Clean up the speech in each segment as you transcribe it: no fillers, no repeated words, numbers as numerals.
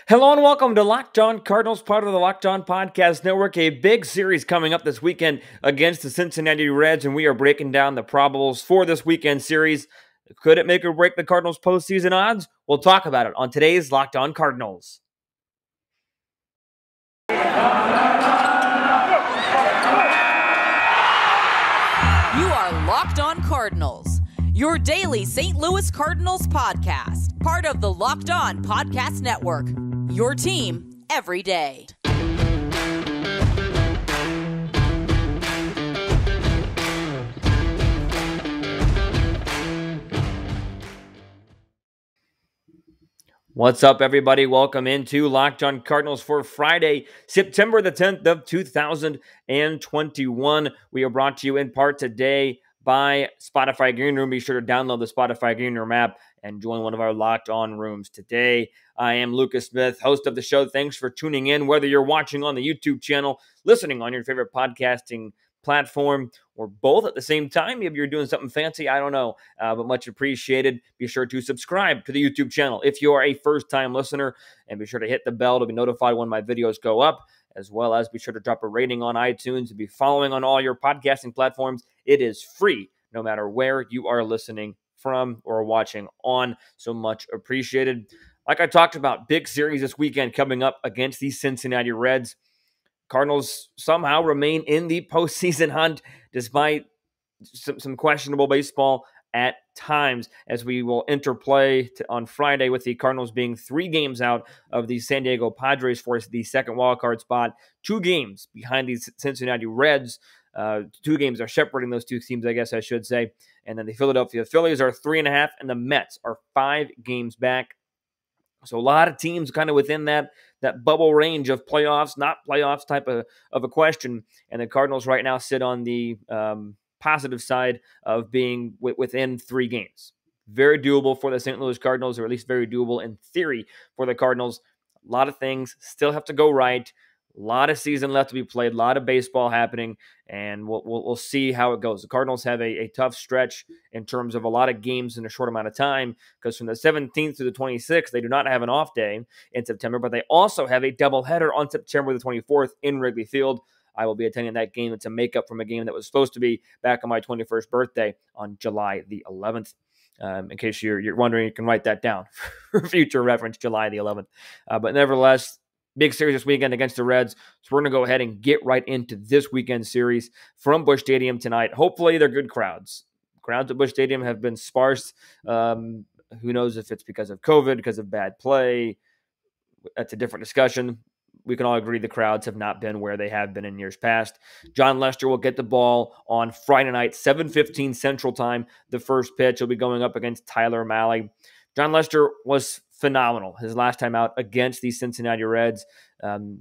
Hello and welcome to Locked On Cardinals, part of the Locked On Podcast Network. A big series coming up this weekend against the Cincinnati Reds, and we are breaking down the probables for this weekend series. Could it make or break the Cardinals' postseason odds? We'll talk about it on today's Locked On Cardinals. You are Locked On Cardinals, your daily St. Louis Cardinals podcast, part of the Locked On Podcast Network, your team every day. What's up, everybody? Welcome into Locked On Cardinals for Friday, September the 10th of 2021. We are brought to you in part today by Spotify Green Room. Be sure to download the Spotify Green Room app and join one of our Locked On rooms today. I am Lucas Smith, host of the show. Thanks for tuning in, whether you're watching on the YouTube channel, listening on your favorite podcasting platform, or both at the same time. Maybe you're doing something fancy, I don't know, but much appreciated. Be sure to subscribe to the YouTube channel if you are a first-time listener, and be sure to hit the bell to be notified when my videos go up, as well as be sure to drop a rating on iTunes and be following on all your podcasting platforms. It is free, no matter where you are listening from or watching on. So much appreciated. Like I talked about, big series this weekend coming up against the Cincinnati Reds. Cardinals somehow remain in the postseason hunt despite some questionable baseball at times, as we will interplay on Friday with the Cardinals being 3 games out of the San Diego Padres for the second wildcard spot, 2 games behind the Cincinnati Reds. 2 games are separating those two teams, I guess I should say. And then the Philadelphia Phillies are 3.5, and the Mets are 5 games back. So a lot of teams kind of within that bubble range of playoffs, not playoffs type of a question. And the Cardinals right now sit on the positive side of being within 3 games. Very doable for the St. Louis Cardinals, or at least very doable in theory for the Cardinals. A lot of things still have to go right. A lot of season left to be played, a lot of baseball happening, and we'll see how it goes. The Cardinals have a tough stretch in terms of a lot of games in a short amount of time, because from the 17th to the 26th, they do not have an off day in September, but they also have a doubleheader on September the 24th in Wrigley Field. I will be attending that game. It's a makeup from a game that was supposed to be back on my 21st birthday on July the 11th. In case you're wondering, you can write that down for future reference, July the 11th. But nevertheless, big series this weekend against the Reds. So we're going to go ahead and get right into this weekend series from Busch Stadium tonight. Hopefully they're good crowds. Crowds at Busch Stadium have been sparse. Who knows if it's because of COVID, because of bad play. That's a different discussion. We can all agree the crowds have not been where they have been in years past. Jon Lester will get the ball on Friday night, 7:15 Central Time. The first pitch, he'll be going up against Tyler Mahle. Jon Lester was phenomenal his last time out against the Cincinnati Reds. His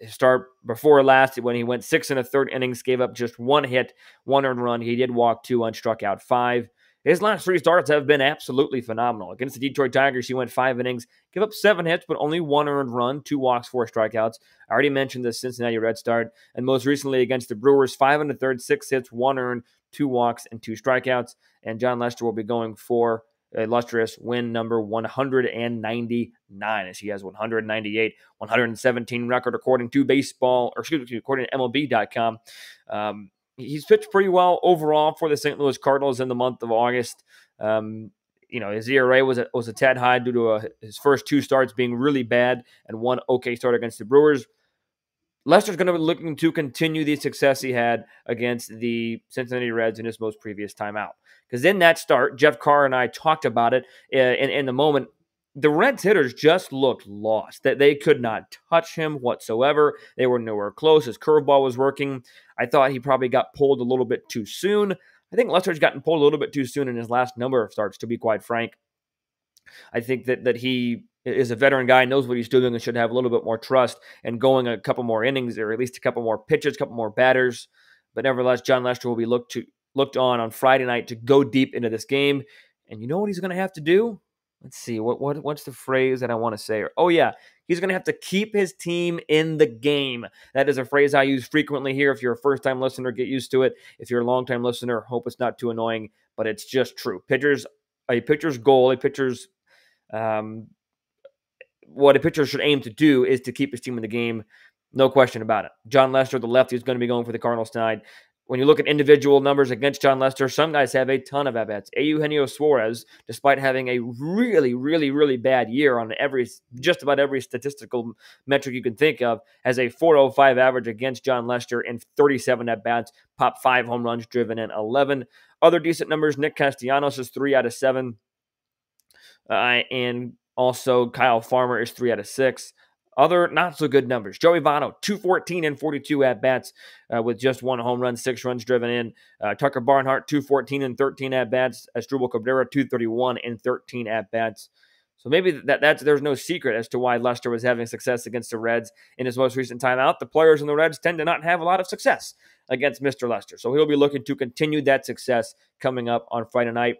start before last, when he went 6 1/3 innings, gave up just 1 hit, 1 earned run. He did walk 2 and struck out 5. His last 3 starts have been absolutely phenomenal. Against the Detroit Tigers, he went 5 innings, gave up 7 hits, but only 1 earned run, 2 walks, 4 strikeouts. I already mentioned the Cincinnati Reds start, and most recently against the Brewers, 5 1/3, 6 hits, 1 earned, 2 walks, and 2 strikeouts. And Jon Lester will be going for a illustrious win number 199, as he has 198, 117 record according to according to MLB.com. He's pitched pretty well overall for the St. Louis Cardinals in the month of August. His ERA was a tad high due to his first 2 starts being really bad and 1 okay start against the Brewers. Lester's going to be looking to continue the success he had against the Cincinnati Reds in his most previous time out. Because in that start, Jeff Carr and I talked about it in the moment. The Reds hitters just looked lost. That they could not touch him whatsoever. They were nowhere close. His curveball was working. I thought he probably got pulled a little bit too soon. I think Lester's gotten pulled a little bit too soon in his last number of starts, to be quite frank. I think that he is a veteran guy, knows what he's doing, and should have a little bit more trust and going a couple more innings, or at least a couple more pitches, a couple more batters. But nevertheless, Jon Lester will be looked on Friday night to go deep into this game. And you know what he's going to have to do? Let's see, what's the phrase that I want to say? Oh, yeah, he's going to have to keep his team in the game. That is a phrase I use frequently here. If you're a first-time listener, get used to it. If you're a long-time listener, hope it's not too annoying, but it's just true. A pitcher's goal, a pitcher's what a pitcher should aim to do is to keep his team in the game. No question about it. Jon Lester, the lefty, is going to be going for the Cardinals tonight. When you look at individual numbers against Jon Lester, some guys have a ton of at-bats. Eugenio Suarez, despite having a really, really, really bad year on just about every statistical metric you can think of, has a 4.05 average against Jon Lester in 37 at-bats, popped 5 home runs, driven in 11. Other decent numbers, Nick Castellanos is 3 out of 7. And also Kyle Farmer is 3 out of 6. Other not-so-good numbers. Joey Votto, 214 and 42 at-bats with just 1 home run, 6 runs driven in. Tucker Barnhart, 214 and 13 at-bats. Asdrubal Cabrera, 231 and 13 at-bats. So maybe there's no secret as to why Lester was having success against the Reds in his most recent time out. The players in the Reds tend to not have a lot of success against Mr. Lester. So he'll be looking to continue that success coming up on Friday night.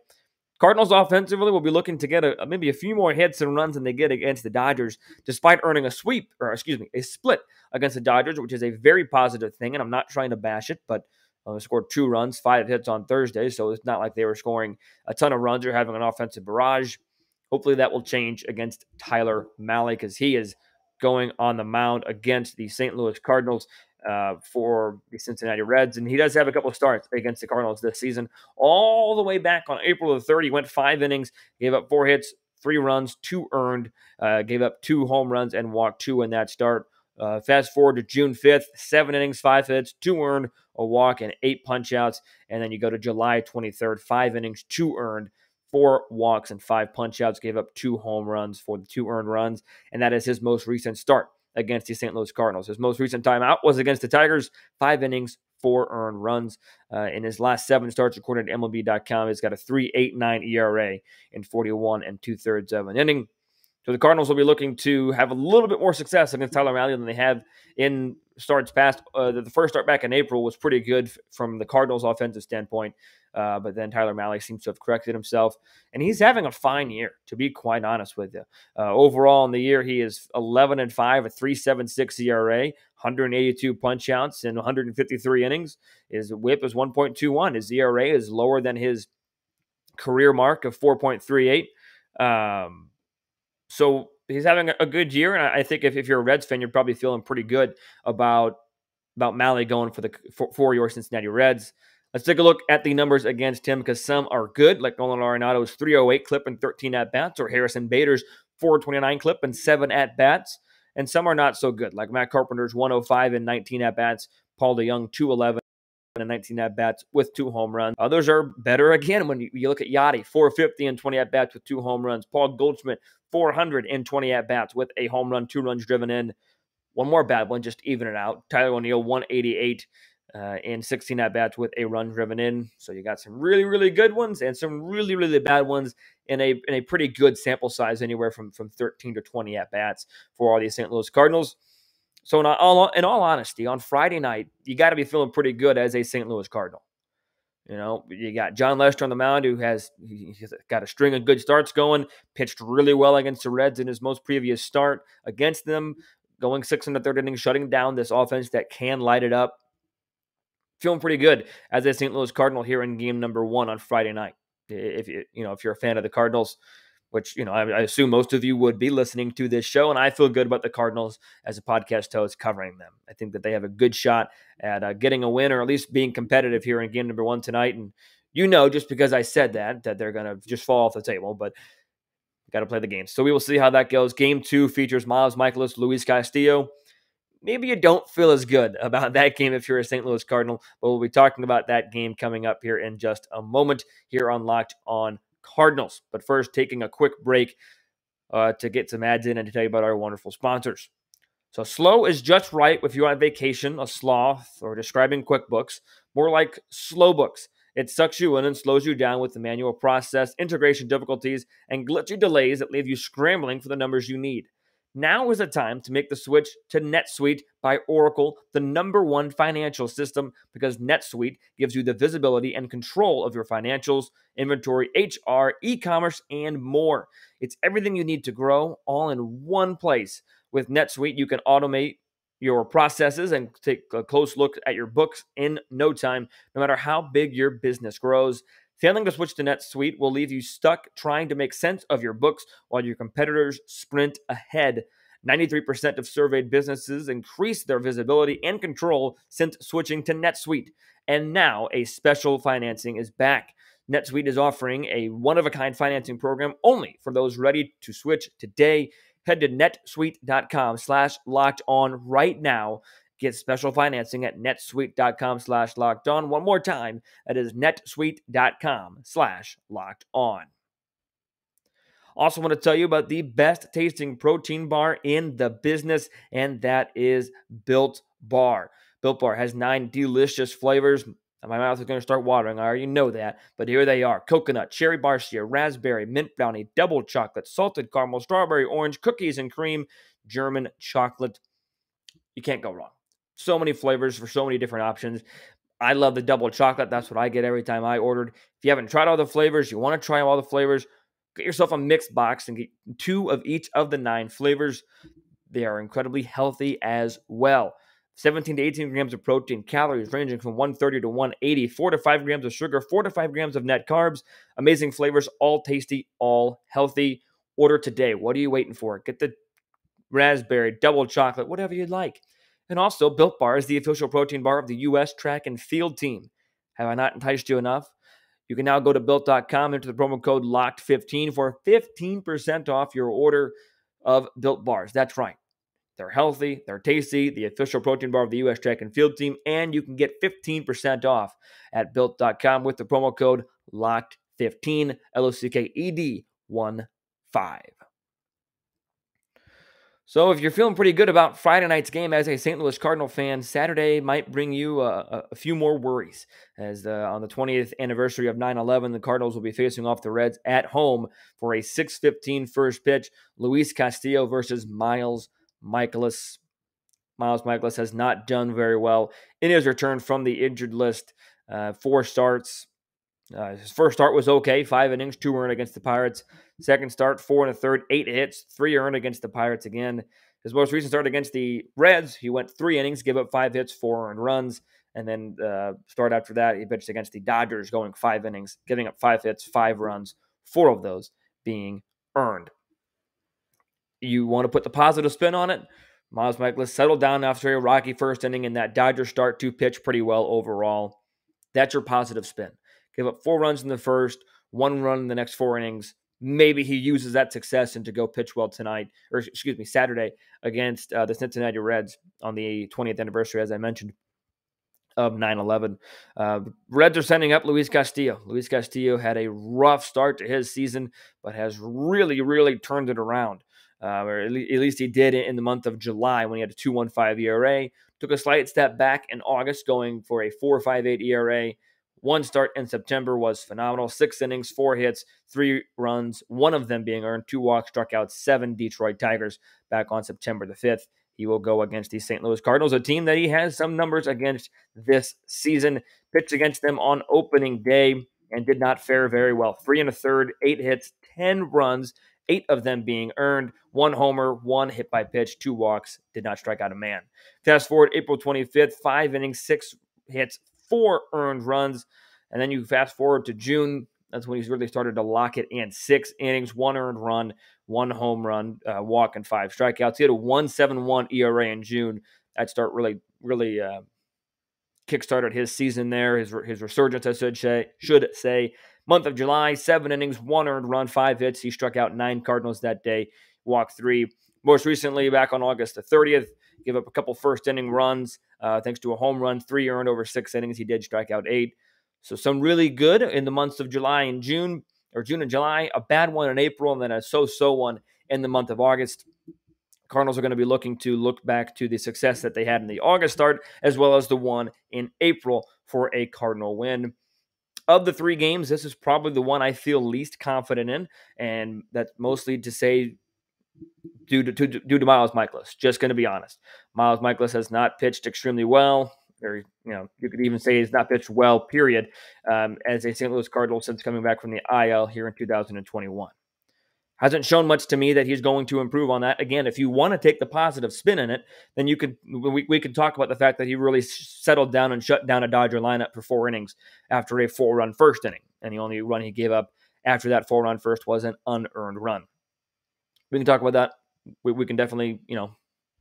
Cardinals offensively will be looking to get maybe a few more hits and runs than they get against the Dodgers, despite earning a split against the Dodgers, which is a very positive thing, and I'm not trying to bash it, but they scored 2 runs, 5 hits on Thursday, so it's not like they were scoring a ton of runs or having an offensive barrage. Hopefully that will change against Tyler Mahle because he is going on the mound against the St. Louis Cardinals for the Cincinnati Reds. And he does have a couple of starts against the Cardinals this season. All the way back on April the 3rd, he went 5 innings, gave up 4 hits, 3 runs, 2 earned, gave up 2 home runs, and walked 2 in that start. Fast forward to June 5th, 7 innings, 5 hits, 2 earned, a walk, and 8 punch-outs. And then you go to July 23rd, 5 innings, 2 earned, 4 walks, and 5 punch-outs, gave up 2 home runs for the 2 earned runs. And that is his most recent start against the St. Louis Cardinals. His most recent time out was against the Tigers, 5 innings, 4 earned runs. In his last 7 starts, according to MLB.com, he's got a 3.89 ERA in 41 2/3 of an inning. So the Cardinals will be looking to have a little bit more success against Tyler Mahle than they have in starts past. The first start back in April was pretty good from the Cardinals' offensive standpoint, but then Tyler Mahle seems to have corrected himself, and he's having a fine year, to be quite honest with you. Overall in the year, he is 11-5, a 3.76 ERA, 182 punch-outs in 153 innings. His WHIP is 1.21. His ERA is lower than his career mark of 4.38. So he's having a good year, and I think if you're a Reds fan, you're probably feeling pretty good about Mahle going for your Cincinnati Reds. Let's take a look at the numbers against him because some are good, like Nolan Arenado's 308 clip and 13 at-bats, or Harrison Bader's 429 clip and 7 at-bats, and some are not so good, like Matt Carpenter's 105 and 19 at-bats, Paul DeJong 211 and 19 at-bats with 2 home runs. Others are better again when you look at Yachty, 450 and 20 at-bats with 2 home runs. Paul Goldschmidt, 420 at-bats with a home run, 2 runs driven in. One more bad one, just even it out. Tyler O'Neill, 188 and 16 at-bats with a run driven in. So you got some really, really good ones and some really, really bad ones in a pretty good sample size, anywhere from 13 to 20 at-bats for all these St. Louis Cardinals. So in all honesty, on Friday night, you got to be feeling pretty good as a St. Louis Cardinal. You know, you got Jon Lester on the mound, he's got a string of good starts going, pitched really well against the Reds in his most previous start against them, going 6 1/3 innings, shutting down this offense that can light it up. Feeling pretty good as a St. Louis Cardinal here in game number 1 on Friday night. If you're a fan of the Cardinals, which, I assume most of you would be listening to this show, and I feel good about the Cardinals as a podcast host covering them. I think that they have a good shot at getting a win, or at least being competitive here in game number 1 tonight. And just because I said that they're going to just fall off the table, but got to play the game. So we will see how that goes. Game 2 features Miles Mikolas, Luis Castillo. Maybe you don't feel as good about that game if you're a St. Louis Cardinal, but we'll be talking about that game coming up here in just a moment here on Locked On Cardinals. But first, taking a quick break to get some ads in and to tell you about our wonderful sponsors. So slow is just right if you're on vacation, a sloth, or describing QuickBooks, more like slow books. It sucks you in and slows you down with the manual process, integration difficulties, and glitchy delays that leave you scrambling for the numbers you need. Now is the time to make the switch to NetSuite by Oracle, the #1 financial system, because NetSuite gives you the visibility and control of your financials, inventory, HR, e-commerce, and more. It's everything you need to grow all in one place. With NetSuite, you can automate your processes and take a close look at your books in no time, no matter how big your business grows. Failing to switch to NetSuite will leave you stuck trying to make sense of your books while your competitors sprint ahead. 93% of surveyed businesses increased their visibility and control since switching to NetSuite. And now a special financing is back. NetSuite is offering a one-of-a-kind financing program only for those ready to switch today. Head to netsuite.com/lockedon right now. Get special financing at netsuite.com/lockedon. One more time, that is netsuite.com/lockedon. Also want to tell you about the best tasting protein bar in the business, and that is Built Bar. Built Bar has 9 delicious flavors. My mouth is going to start watering. I already know that, but here they are: coconut, cherry barcia, raspberry, mint brownie, double chocolate, salted caramel, strawberry, orange, cookies and cream, German chocolate. You can't go wrong. So many flavors for so many different options. I love the double chocolate. That's what I get every time I ordered. If you haven't tried all the flavors, you want to try all the flavors, get yourself a mixed box and get 2 of each of the 9 flavors. They are incredibly healthy as well. 17 to 18 grams of protein, calories ranging from 130 to 180, 4 to 5 grams of sugar, 4 to 5 grams of net carbs. Amazing flavors, all tasty, all healthy. Order today. What are you waiting for? Get the raspberry, double chocolate, whatever you'd like. And also, Built Bar is the official protein bar of the U.S. track and field team. Have I not enticed you enough? You can now go to Built.com, enter the promo code LOCKED15 for 15% off your order of Built Bars. That's right. They're healthy, they're tasty, the official protein bar of the U.S. track and field team, and you can get 15% off at Built.com with the promo code LOCKED15, LOCKED15. So if you're feeling pretty good about Friday night's game as a St. Louis Cardinal fan, Saturday might bring you a few more worries. As on the 20th anniversary of 9/11, the Cardinals will be facing off the Reds at home for a 6:15 first pitch. Luis Castillo versus Miles Mikolas. Miles Mikolas has not done very well in his return from the injured list. 4 starts. His first start was okay, 5 innings, 2 earned against the Pirates. Second start, 4 1/3, 8 hits, 3 earned against the Pirates again. His most recent start against the Reds, he went 3 innings, gave up 5 hits, 4 earned runs. And then start after that, he pitched against the Dodgers, going 5 innings, giving up 5 hits, 5 runs, 4 of those being earned. You want to put the positive spin on it? Miles Mikolas settled down after a rocky first inning in that Dodgers start to pitch pretty well overall. That's your positive spin. Give up 4 runs in the first, 1 run in the next 4 innings. Maybe he uses that success and to go pitch well Saturday against the Cincinnati Reds on the 20th anniversary, as I mentioned, of 9/11. Reds are sending up Luis Castillo. Luis Castillo had a rough start to his season, but has really, really turned it around. Or at least he did in the month of July when he had a 2.15 ERA. Took a slight step back in August, going for a 4.58 ERA. 1 start in September was phenomenal. 6 innings, 4 hits, 3 runs, 1 of them being earned, 2 walks, struck out 7 Detroit Tigers back on September the 5th. He will go against the St. Louis Cardinals, a team that he has some numbers against this season. Pitched against them on opening day and did not fare very well. 3 1/3, 8 hits, 10 runs, 8 of them being earned, 1 homer, 1 hit by pitch, 2 walks, did not strike out a man. Fast forward April 25th, 5 innings, 6 hits, 4 earned runs. And then you fast forward to June. That's when he's really started to lock it in. 6 innings, 1 earned run, 1 home run, walk, and 5 strikeouts. He had a 1.71 ERA in June. That start really kickstarted his season there, his resurgence, I should say. Month of July, 7 innings, 1 earned run, 5 hits. He struck out 9 Cardinals that day, walked 3. Most recently, back on August the 30th, gave up a couple first-inning runs thanks to a home run, 3 earned over 6 innings. He did strike out 8. So some really good in the months of July and June, or June and July, a bad one in April, and then a so-so one in the month of August. Cardinals are going to be looking to look back to the success that they had in the August start, as well as the one in April for a Cardinal win. Of the 3 games, this is probably the one I feel least confident in, and that's mostly to say due to Miles Mikolas. Just going to be honest. Miles Mikolas has not pitched extremely well. Or, you could even say he's not pitched well, period, as a St. Louis Cardinal since coming back from the IL here in 2021. Hasn't shown much to me that he's going to improve on that. Again, if you want to take the positive spin in it, then we could talk about the fact that he really settled down and shut down a Dodger lineup for 4 innings after a 4-run first inning. And the only run he gave up after that 4-run first was an unearned run. We can talk about that. We can definitely,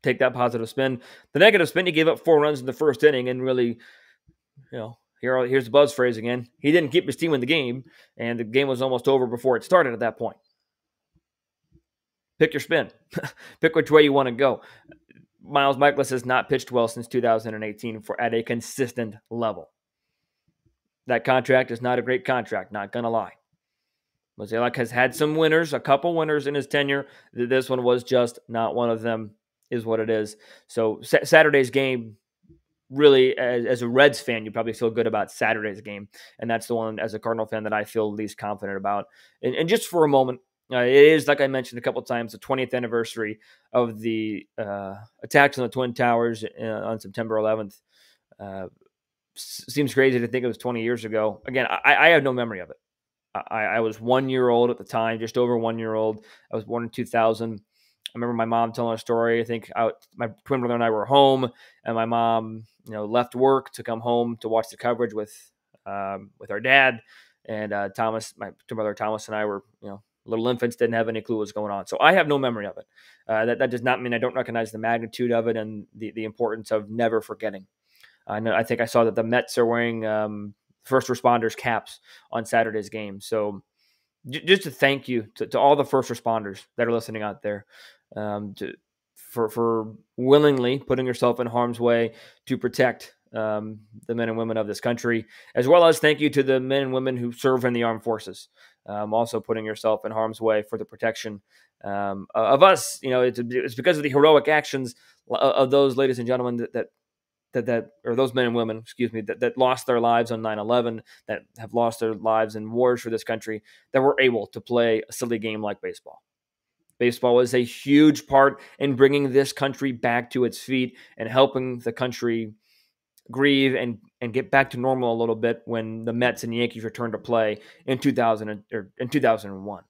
take that positive spin. The negative spin, he gave up 4 runs in the first inning and really, here's the buzz phrase again. He didn't keep his team in the game, and the game was almost over before it started at that point. Pick your spin. Pick which way you want to go. Mikolas has not pitched well since 2018 at a consistent level. That contract is not a great contract, not going to lie. Mozeliak has had some winners, a couple winners in his tenure. This one was just not one of them, is what it is. So Saturday's game, really, as a Reds fan, you probably feel good about Saturday's game. And that's the one, as a Cardinal fan, that I feel least confident about. And just for a moment, it is, like I mentioned a couple of times, the 20th anniversary of the attacks on the Twin Towers on September 11th. Seems crazy to think it was 20 years ago. Again, I have no memory of it. I was 1 year old at the time, just over 1 year old. I was born in 2000. I remember my mom telling a story. I think my twin brother and I were home, and my mom, left work to come home to watch the coverage with our dad. And Thomas, my twin brother Thomas, and I were, little infants, didn't have any clue what was going on. So I have no memory of it. That does not mean I don't recognize the magnitude of it and the importance of never forgetting. I think I saw that the Mets are wearing first responders caps on Saturday's game. So just to thank you to all the first responders that are listening out there, for willingly putting yourself in harm's way to protect the men and women of this country, as well as thank you to the men and women who serve in the armed forces, also putting yourself in harm's way for the protection of us. It's because of the heroic actions of those ladies and gentlemen or those men and women, that lost their lives on 9/11, that have lost their lives in wars for this country, that were able to play a silly game like baseball. Baseball was a huge part in bringing this country back to its feet and helping the country grieve and get back to normal a little bit when the Mets and Yankees returned to play in 2001.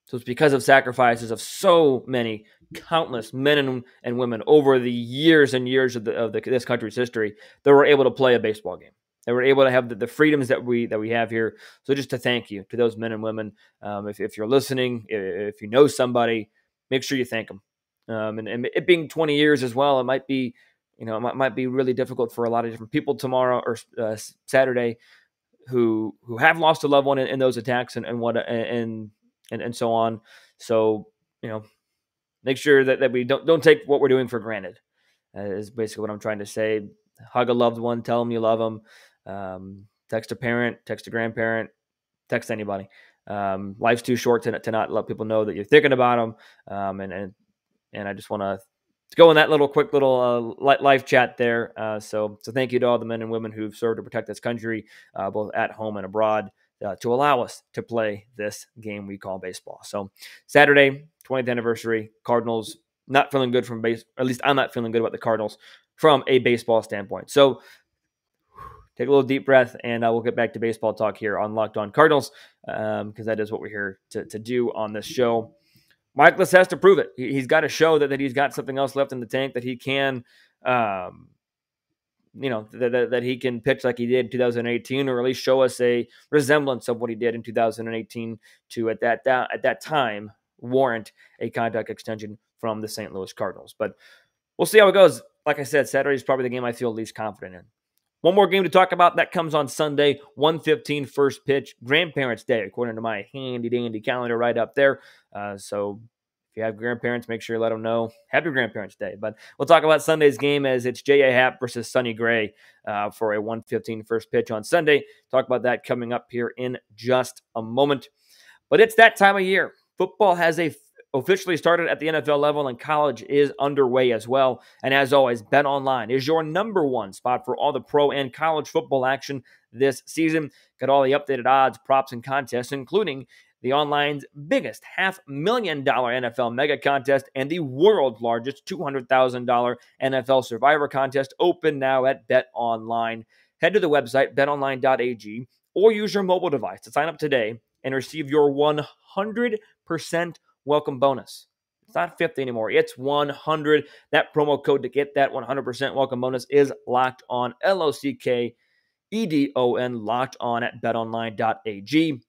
So it's because of sacrifices of so many countless men and women over the years and years of this country's history that were able to play a baseball game. They were able to have the freedoms that we have here. So just to thank you to those men and women. If you're listening, if you know somebody, make sure you thank them. And it being 20 years as well, it might be, it might be really difficult for a lot of different people tomorrow or Saturday who have lost a loved one in those attacks and so on. So, make sure that we don't take what we're doing for granted, is basically what I'm trying to say. Hug a loved one, tell them you love them. Text a parent, text a grandparent, text anybody. Life's too short to not let people know that you're thinking about them. And I just want to go in that quick little life chat there. So thank you to all the men and women who've served to protect this country, both at home and abroad, to allow us to play this game we call baseball. So Saturday, 20th anniversary, Cardinals not feeling good from base. Or at least I'm not feeling good about the Cardinals from a baseball standpoint. So take a little deep breath, and we'll get back to baseball talk here on Locked On Cardinals, because that is what we're here to do on this show. Mikolas has to prove it. He's got to show that he's got something else left in the tank, that he can, that he can pitch like he did in 2018, or at least show us a resemblance of what he did in 2018 to, at that time, warrant a contract extension from the St. Louis Cardinals. But we'll see how it goes. Like I said, Saturday is probably the game I feel least confident in. One more game to talk about. That comes on Sunday, 1:15 first pitch, Grandparents' Day, according to my handy-dandy calendar right up there. So if you have grandparents, make sure you let them know Happy Grandparents' Day. But we'll talk about Sunday's game as it's J.A. Happ versus Sonny Gray for a 1:15 first pitch on Sunday. Talk about that coming up here in just a moment. But it's that time of year. Football has officially started at the NFL level, and college is underway as well. And as always, BetOnline is your number one spot for all the pro and college football action this season. Get all the updated odds, props, and contests, including the online's biggest $500,000 NFL mega contest and the world's largest $200,000 NFL Survivor contest, open now at BetOnline. Head to the website, betonline.ag, or use your mobile device to sign up today and receive your 100% welcome bonus. It's not 50 anymore. It's 100. That promo code to get that 100% welcome bonus is locked on, LOCKEDON, locked on at betonline.ag.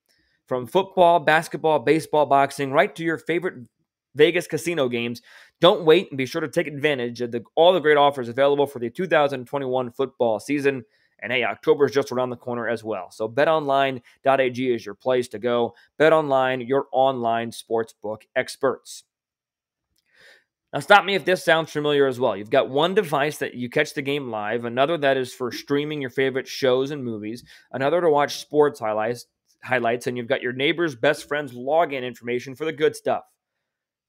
From football, basketball, baseball, boxing, right to your favorite Vegas casino games, don't wait and be sure to take advantage of all the great offers available for the 2021 football season. And hey, October is just around the corner as well. So betonline.ag is your place to go. BetOnline, your online sportsbook experts. Now, stop me if this sounds familiar as well. You've got one device that you catch the game live, another that is for streaming your favorite shows and movies, another to watch sports highlights, and you've got your neighbor's best friend's login information for the good stuff.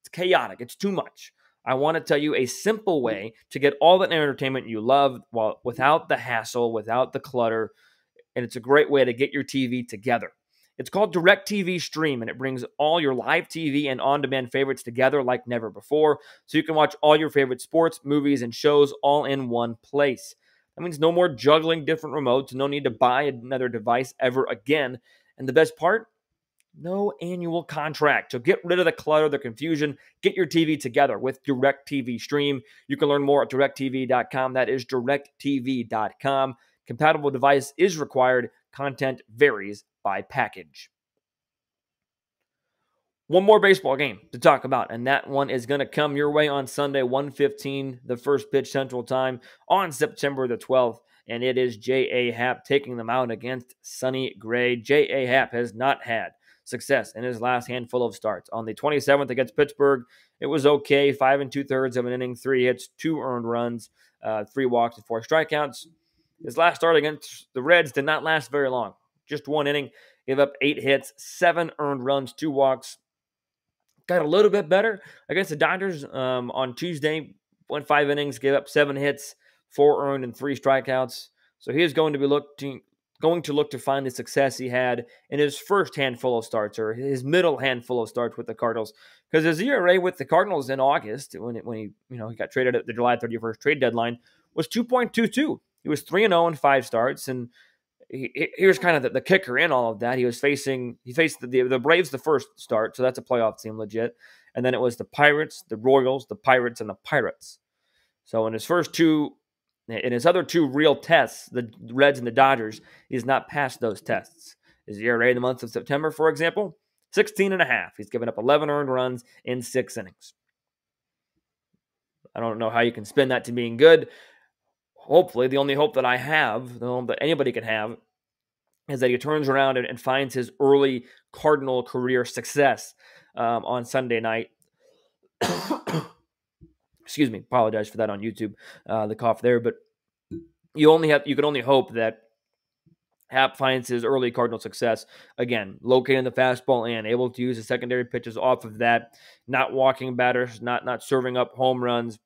It's chaotic. It's too much. I want to tell you a simple way to get all that entertainment you love without the hassle, without the clutter, and it's a great way to get your TV together. It's called DirecTV Stream, and it brings all your live TV and on-demand favorites together like never before, so you can watch all your favorite sports, movies, and shows all in one place. That means no more juggling different remotes, no need to buy another device ever again, and the best part? No annual contract. So get rid of the clutter, the confusion, get your TV together with DirecTV Stream. You can learn more at directtv.com. That is directtv.com. Compatible device is required. Content varies by package. One more baseball game to talk about, and that one is going to come your way on Sunday, 1:15, the first pitch Central Time on September the 12th, and it is J.A. Happ taking them out against Sonny Gray. J.A. Happ has not had success in his last handful of starts. On the 27th against Pittsburgh, it was okay, 5 2/3 of an inning, 3 hits, 2 earned runs, 3 walks, and 4 strikeouts. His last start against the Reds did not last very long. Just 1 inning, gave up 8 hits, 7 earned runs, 2 walks. Got a little bit better against the Dodgers on Tuesday. Went 5 innings, gave up 7 hits, 4 earned, and 3 strikeouts. So he is going to look to find the success he had in his first handful of starts, or his middle handful of starts with the Cardinals. Because his ERA with the Cardinals in August, when he got traded at the July 31st trade deadline, was 2.22. He was 3-0 in 5 starts, and here's kind of the kicker in all of that. He faced the Braves the first start, so that's a playoff team legit. And then it was the Pirates, the Royals, the Pirates, and the Pirates. So in his other 2 real tests, the Reds and the Dodgers, he's not passed those tests. His ERA in the month of September, for example, 16.5. He's given up 11 earned runs in 6 innings. I don't know how you can spin that to being good. Hopefully, the only hope that I have, the hope that anybody can have, is that he turns around and finds his early Cardinal career success on Sunday night. Excuse me, apologize for that on YouTube, the cough there. But you can only hope that Happ finds his early Cardinal success, again, locating the fastball and able to use the secondary pitches off of that, not walking batters, not serving up home runs,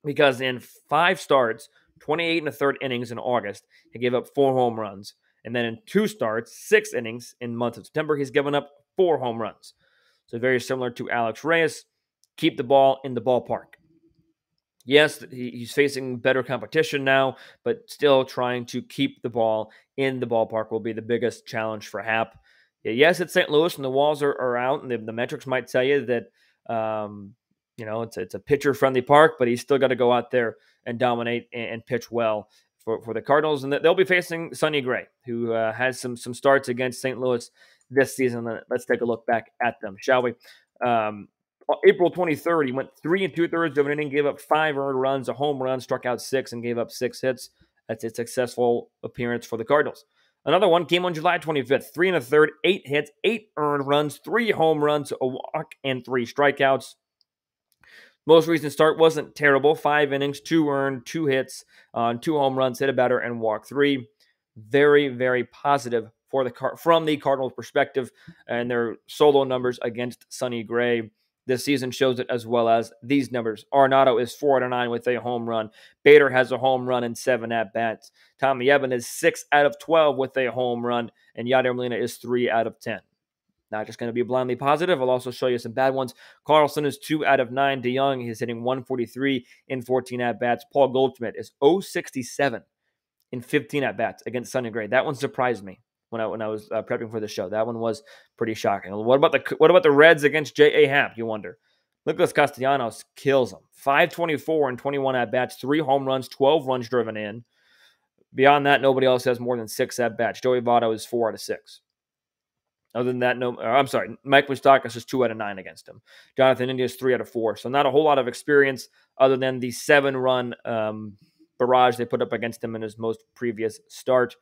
because in 5 starts, 28 1/3 innings in August, he gave up 4 home runs. And then in 2 starts, 6 innings in the month of September, he's given up 4 home runs. So very similar to Alex Reyes, keep the ball in the ballpark. Yes, he's facing better competition now, but still trying to keep the ball in the ballpark will be the biggest challenge for Happ. Yes, it's St. Louis and the walls are out, and the metrics might tell you that it's a pitcher-friendly park, but he's still got to go out there and dominate and pitch well for the Cardinals. And they'll be facing Sonny Gray, who has some starts against St. Louis this season. Let's take a look back at them, shall we? April 23rd, he went 3 2/3 of an inning, gave up 5 earned runs, a home run, struck out 6, and gave up 6 hits. That's a successful appearance for the Cardinals. Another one came on July 25th, 3 1/3, 8 hits, 8 earned runs, 3 home runs, a walk, and 3 strikeouts. Most recent start wasn't terrible. 5 innings, 2 earned, 2 hits, 2 home runs, hit a batter, and walk 3. Very, very positive from the Cardinals' perspective, and their solo numbers against Sonny Gray this season shows it, as well as these numbers. Arenado is 4 out of 9 with a home run. Bader has a home run and 7 at-bats. Tommy Edman is 6 out of 12 with a home run, and Yadier Molina is 3 out of 10. Not just going to be blindly positive. I'll also show you some bad ones. Carlson is 2 out of 9. DeYoung is hitting 143 in 14 at-bats. Paul Goldschmidt is 0-67 in 15 at-bats against Sonny Gray. That one surprised me. when I was prepping for the show. That one was pretty shocking. What about the Reds against J.A. Happ, you wonder? Nicholas Castellanos kills them. 524 and 21 at-bats, 3 home runs, 12 runs driven in. Beyond that, nobody else has more than 6 at-bats. Joey Votto is 4 out of 6. Other than that, Mike Moustakas is 2 out of 9 against him. Jonathan India is 3 out of 4. So not a whole lot of experience other than the 7-run barrage they put up against him in his most previous start.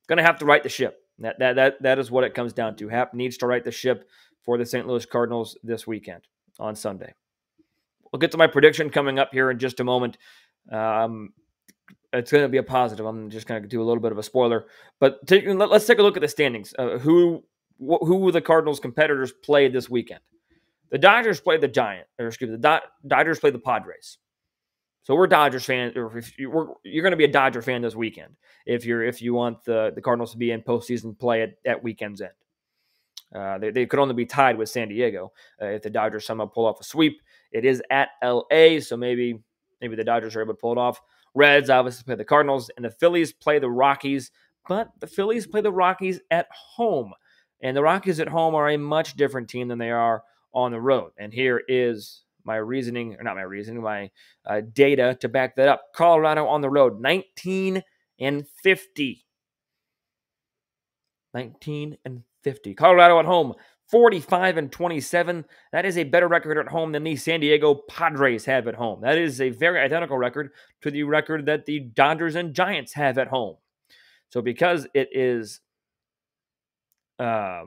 Going to have to right the ship. That is what it comes down to. Happ needs to right the ship for the St. Louis Cardinals this weekend on Sunday. We'll get to my prediction coming up here in just a moment. It's going to be a positive. I'm just going to do a little bit of a spoiler. But let's take a look at the standings. Who the Cardinals competitors played this weekend? The Dodgers played the Dodgers played the Padres. So we're Dodgers fans. You're going to be a Dodger fan this weekend if you want the Cardinals to be in postseason play at weekend's end. They could only be tied with San Diego if the Dodgers somehow pull off a sweep. It is at LA, so maybe the Dodgers are able to pull it off. Reds obviously play the Cardinals, and the Phillies play the Rockies, but the Phillies play the Rockies at home. And the Rockies at home are a much different team than they are on the road. And here is my data to back that up. Colorado on the road, 19 and 50. 19 and 50. Colorado at home, 45 and 27. That is a better record at home than the San Diego Padres have at home. That is a very identical record to the record that the Dodgers and Giants have at home. So because it is I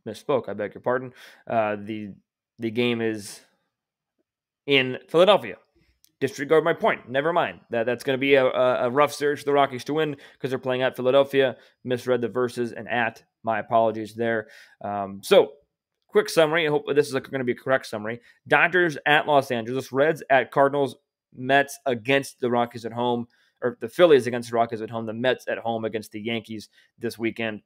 misspoke. I beg your pardon. The game is in Philadelphia. Disregard my point. Never mind. That's going to be a rough series for the Rockies to win because they're playing at Philadelphia. Misread the verses and at. My apologies there. So, quick summary. I hope this is going to be a correct summary. Dodgers at Los Angeles. Reds at Cardinals. Mets against the Rockies at home. Or the Phillies against the Rockies at home. The Mets at home against the Yankees this weekend.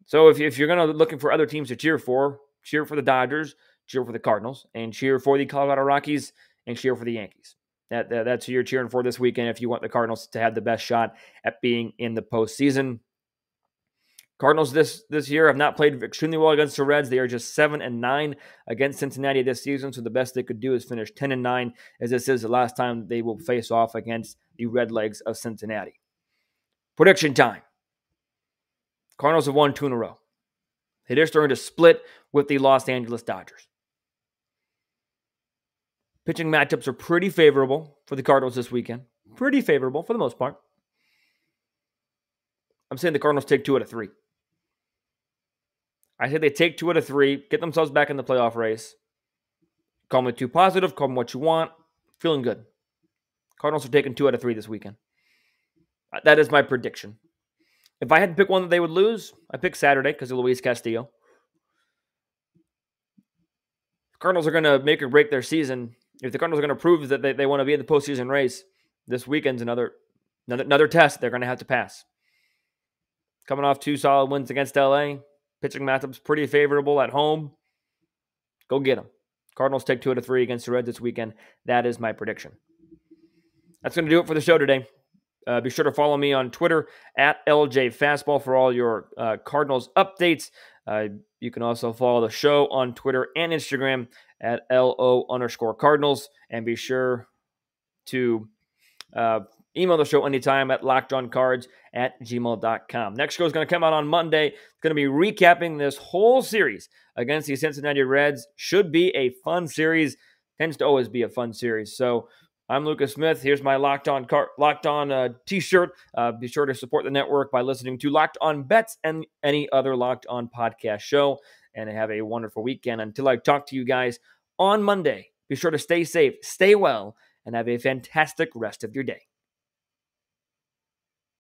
So if you're going to looking for other teams to cheer for the Dodgers, cheer for the Cardinals, and cheer for the Colorado Rockies, and cheer for the Yankees. That's who you're cheering for this weekend if you want the Cardinals to have the best shot at being in the postseason. Cardinals this year have not played extremely well against the Reds. They are just 7-9 against Cincinnati this season, so the best they could do is finish 10-9, as this is the last time they will face off against the Redlegs of Cincinnati. Prediction time. Cardinals have won 2 in a row. They are starting to split with the Los Angeles Dodgers. Pitching matchups are pretty favorable for the Cardinals this weekend. Pretty favorable for the most part. I'm saying the Cardinals take 2 out of 3. I say they take 2 out of 3, get themselves back in the playoff race. Call me too positive, call me what you want. Feeling good. Cardinals are taking 2 out of 3 this weekend. That is my prediction. If I had to pick one that they would lose, I pick Saturday because of Luis Castillo. The Cardinals are going to make or break their season. If the Cardinals are going to prove that they want to be in the postseason race, this weekend's another test they're going to have to pass. Coming off 2 solid wins against LA, pitching matchups pretty favorable at home. Go get them. Cardinals take 2 out of 3 against the Reds this weekend. That is my prediction. That's going to do it for the show today. Be sure to follow me on Twitter at LJ Fastball for all your Cardinals updates. You can also follow the show on Twitter and Instagram at LO_Cardinals. And be sure to email the show anytime at lockedoncards@gmail.com. Next show is going to come out on Monday. It's going to be recapping this whole series against the Cincinnati Reds. Should be a fun series. Tends to always be a fun series. So I'm Lucas Smith. Here's my Locked On t-shirt. Be sure to support the network by listening to Locked On Bets and any other Locked On podcast show. And have a wonderful weekend. Until I talk to you guys on Monday, be sure to stay safe, stay well, and have a fantastic rest of your day.